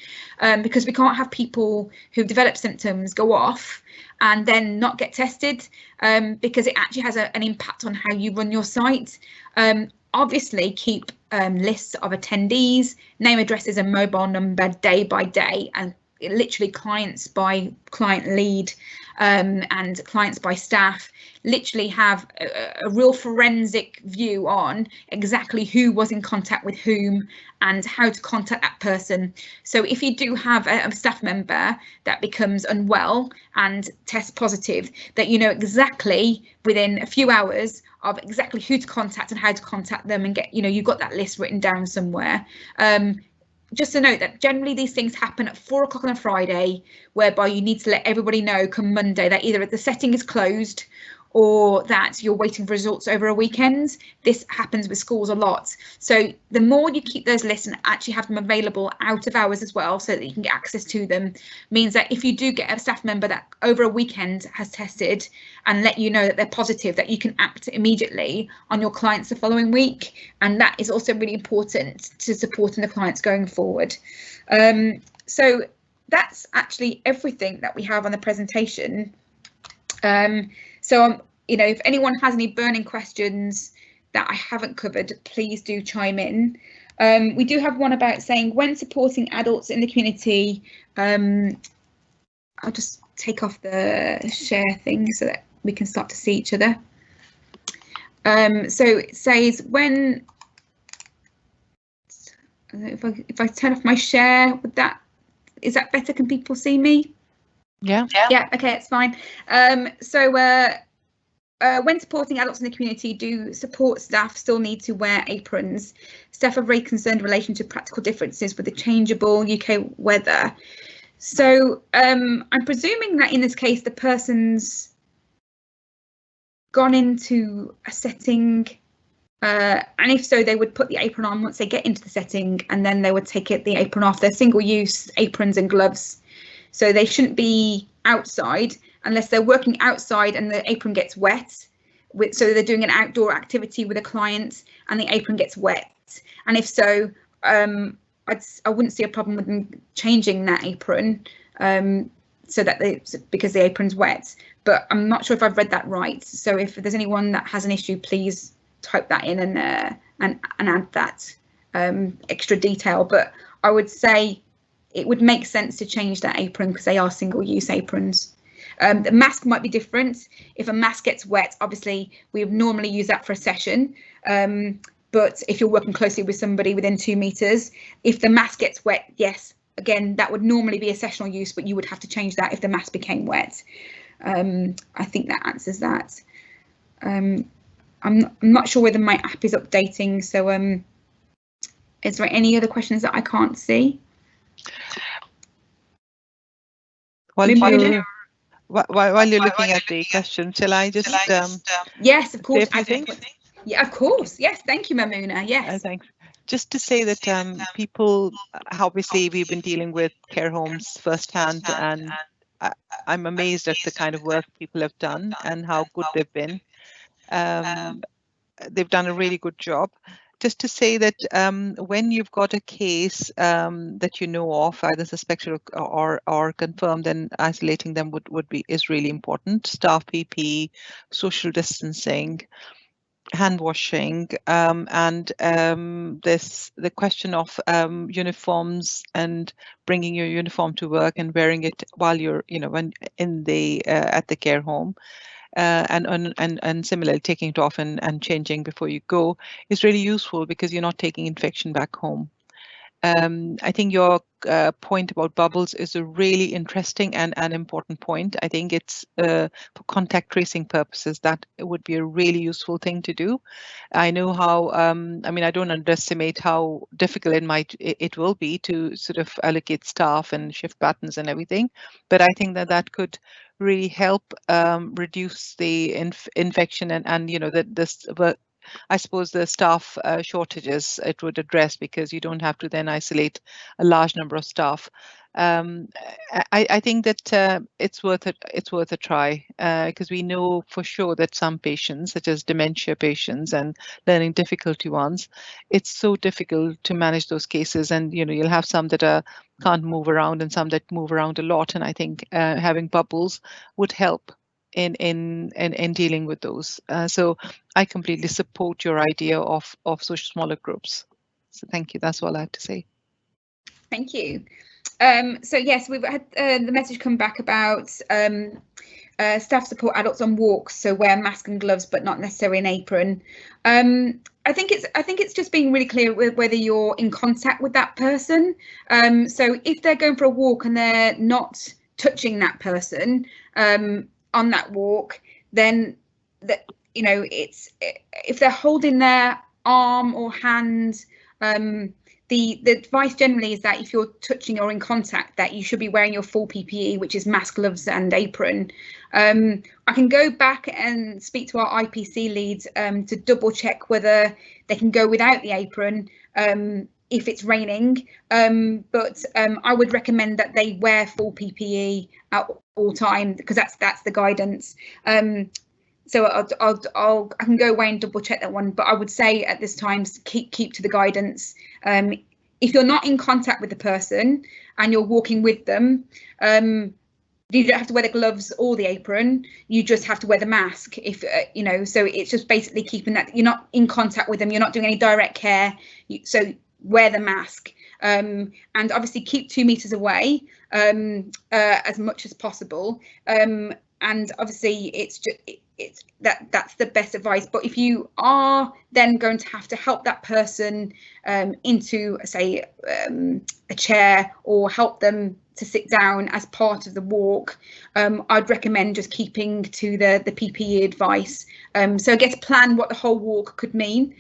because we can't have people who've developed symptoms go off and then not get tested because it actually has an impact on how you run your site. Obviously, keep lists of attendees, name, addresses and mobile number day by day, and literally clients by client lead and clients by staff. Literally have a real forensic view on exactly who was in contact with whom and how to contact that person. So if you do have a staff member that becomes unwell and tests positive, that you know exactly within a few hours of exactly who to contact and how to contact them, and get, you've got that list written down somewhere. Just to note that generally these things happen at 4 o'clock on a Friday, whereby you need to let everybody know come Monday that either the setting is closed or that you're waiting for results over a weekend. This happens with schools a lot. So the more you keep those lists and actually have them available out of hours as well, so that you can get access to them, means that if you do get a staff member that over a weekend has tested and let you know that they're positive, that you can act immediately on your clients the following week. And that is also really important to supporting the clients going forward. So that's actually everything that we have on the presentation. So if anyone has any burning questions that I haven't covered, please do chime in. We do have one about saying when supporting adults in the community. I'll just take off the share thing so that we can start to see each other. So it says when, if I turn off my share, is that better? Can people see me? Yeah. Yeah. Okay, it's fine. So when supporting adults in the community, do support staff still need to wear aprons? Staff are very concerned in relation to practical differences with the changeable UK weather. So I'm presuming that in this case, the person's gone into a setting, and if so, they would put the apron on once they get into the setting, and then they would take the apron off. They're single-use aprons and gloves. So they shouldn't be outside unless they're working outside and the apron gets wet. So they're doing an outdoor activity with a client and the apron gets wet. And if so, I wouldn't see a problem with them changing that apron so that because the apron's wet. But I'm not sure if I've read that right. So if there's anyone that has an issue, please type that in and add that extra detail. But I would say it would make sense to change that apron because they are single-use aprons. The mask might be different. If a mask gets wet, obviously we would normally use that for a session. But if you're working closely with somebody within 2 meters, if the mask gets wet, yes, again, that would normally be a sessional use, but you would have to change that if the mask became wet. I think that answers that. I'm not sure whether my app is updating. So is there any other questions that I can't see? While you're looking at the question, shall I just yes, of course. I think. Yeah, of course. Yes, thank you, Mamuna. Yes. Thanks. Just to say that people, obviously, we've been dealing with care homes firsthand, and I'm amazed at the kind of work people have done and how good they've been. They've done a really good job. Just to say that when you've got a case that you know of, either suspected or confirmed, then isolating them is really important. Staff PPE, social distancing, hand washing, and the question of uniforms and bringing your uniform to work and wearing it while you're when in the at the care home. And similarly, taking it off and changing before you go is really useful because you're not taking infection back home. I think your point about bubbles is a really interesting and an important point. I think it's for contact tracing purposes that it would be a really useful thing to do. I know how, I mean, I don't underestimate how difficult it will be to sort of allocate staff and shift patterns and everything, but I think that could really help reduce the infection and I suppose the staff shortages it would address, because you don't have to then isolate a large number of staff. I think that it's worth a try, because we know for sure that some patients, such as dementia patients and learning difficulty ones, it's so difficult to manage those cases, and you'll have some that can't move around and some that move around a lot, and I think having bubbles would help in dealing with those. So I completely support your idea of social smaller groups. So thank you. That's all I have to say. Thank you. So yes, we've had the message come back about staff support adults on walks, so wear mask and gloves, but not necessarily an apron. I think it's just being really clear with whether you're in contact with that person. So if they're going for a walk and they're not touching that person on that walk, then it's if they're holding their arm or hand. The advice generally is that if you're touching or in contact, that you should be wearing your full PPE, which is mask, gloves and apron. I can go back and speak to our IPC leads to double check whether they can go without the apron if it's raining, but I would recommend that they wear full PPE at all time, because that's the guidance. So I can go away and double check that one, but I would say at this time keep to the guidance. If you're not in contact with the person and you're walking with them, you don't have to wear the gloves or the apron. You just have to wear the mask. If so it's just basically keeping that you're not in contact with them. You're not doing any direct care. So wear the mask, and obviously keep 2 meters away as much as possible. And obviously that's the best advice. But if you are then going to have to help that person into, say, a chair, or help them to sit down as part of the walk, I'd recommend just keeping to the PPE advice. So I guess plan what the whole walk could mean.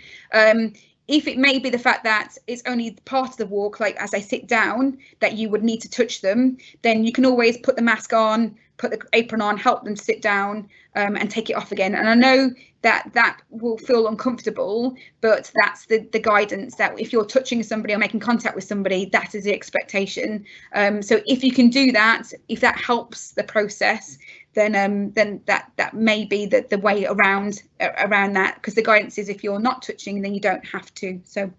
If it may be the fact that it's only part of the walk, like as I sit down, that you would need to touch them, then you can always put the mask on, put the apron on, help them sit down, and take it off again. And I know that will feel uncomfortable, but that's the guidance, that if you're touching somebody or making contact with somebody, that is the expectation. So if you can do that, if that helps the process, then that may be the way around that, because the guidance is if you're not touching, then you don't have to. So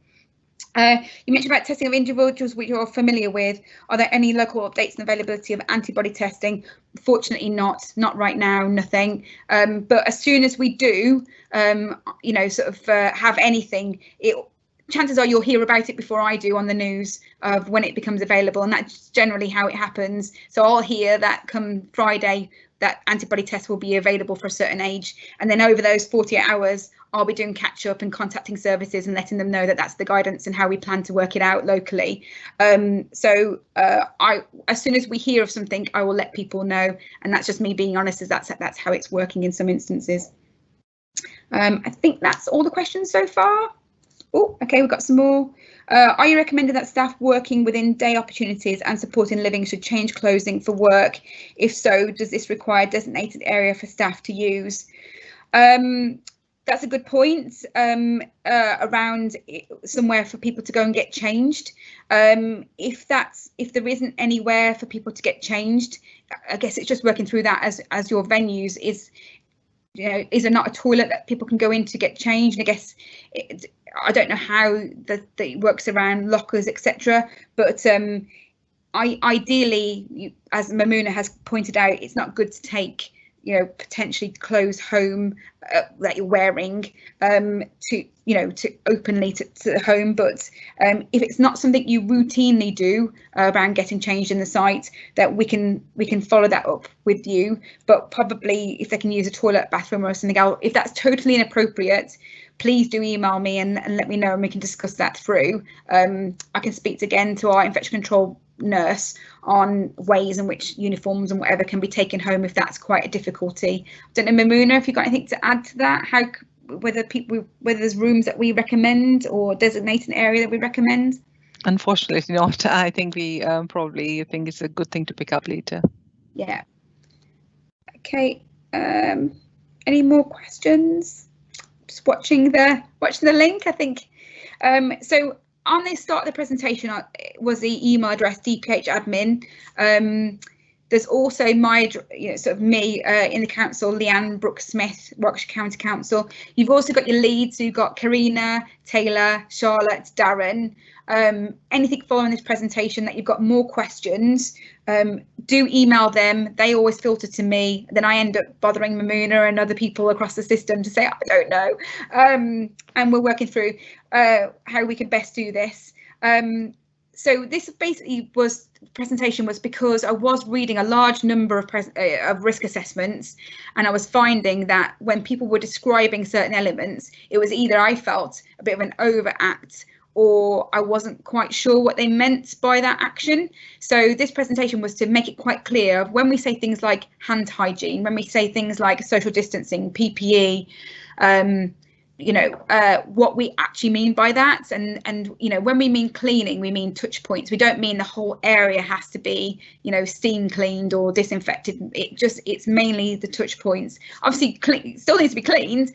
you mentioned about testing of individuals which you're familiar with. Are there any local updates and availability of antibody testing? Fortunately not right now, nothing. But as soon as we do, have anything, chances are you'll hear about it before I do on the news of when it becomes available, and that's generally how it happens. So I'll hear that come Friday that antibody test will be available for a certain age, and then over those 48 hours I'll be doing catch up and contacting services and letting them know that that's the guidance and how we plan to work it out locally. So as soon as we hear of something, I will let people know, and that's just me being honest, as that's how it's working in some instances. I think that's all the questions so far. Oh, okay, we've got some more. Are you recommending that staff working within day opportunities and supporting living should change clothing for work? If so, does this require a designated area for staff to use? That's a good point, around somewhere for people to go and get changed. If there isn't anywhere for people to get changed, I guess it's just working through that as your venues is. Is there not a toilet that people can go in to get changed? And I guess I don't know how that works around lockers, etc. But ideally, as Mamuna has pointed out, it's not good to take potentially clothes home that you're wearing to openly to the home. But if it's not something you routinely do around getting changed in the site, that we can follow that up with you. But probably if they can use a toilet, bathroom or something else, if that's totally inappropriate, please do email me and let me know, and we can discuss that through. I can speak again to our infection control nurse on ways in which uniforms and whatever can be taken home if that's quite a difficulty. I don't know, Mamuna, if you've got anything to add to that, whether there's rooms that we recommend or designate an area that we recommend? Unfortunately not. I think we probably think it's a good thing to pick up later. Yeah. Okay. Any more questions? Just watching the link, I think. So on the start of the presentation was the email address dphadmin. There's also my, sort of me in the council, Leanne Brooks-Smith, Warwickshire County Council. You've also got your leads, so you've got Karina, Taylor, Charlotte, Darren. Anything following this presentation that you've got more questions, do email them. They always filter to me. Then I end up bothering Mamuna and other people across the system to say, I don't know. And we're working through how we can best do this. So this basically presentation was because I was reading a large number of risk assessments, and I was finding that when people were describing certain elements, it was either I felt a bit of an overact or I wasn't quite sure what they meant by that action. So this presentation was to make it quite clear when we say things like hand hygiene, when we say things like social distancing, PPE, what we actually mean by that. And when we mean cleaning, we mean touch points. We don't mean the whole area has to be, steam cleaned or disinfected. It's mainly the touch points. Obviously, still needs to be cleaned,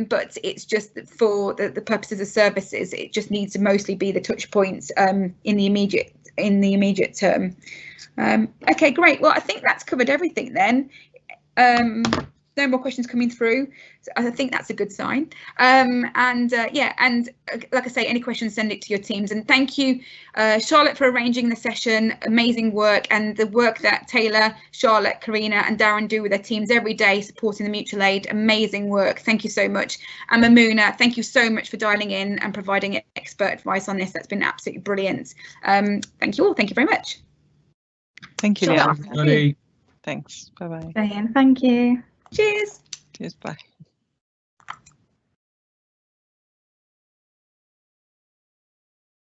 but it's just for the purposes of services. It just needs to mostly be the touch points in the immediate term. Okay, great. Well, I think that's covered everything then. No more questions coming through, so I think that's a good sign. Yeah, and like I say, any questions, send it to your teams. And thank you, Charlotte, for arranging the session. Amazing work, and the work that Taylor, Charlotte, Karina and Darren do with their teams every day supporting the mutual aid. Amazing work. Thank you so much. And Mamuna, thank you so much for dialing in and providing expert advice on this. That's been absolutely brilliant. Thank you all. Thank you very much. Thank you, Charlotte, Leanne. Thanks. Bye-bye. Diane, thank you. Cheers. Cheers. Bye.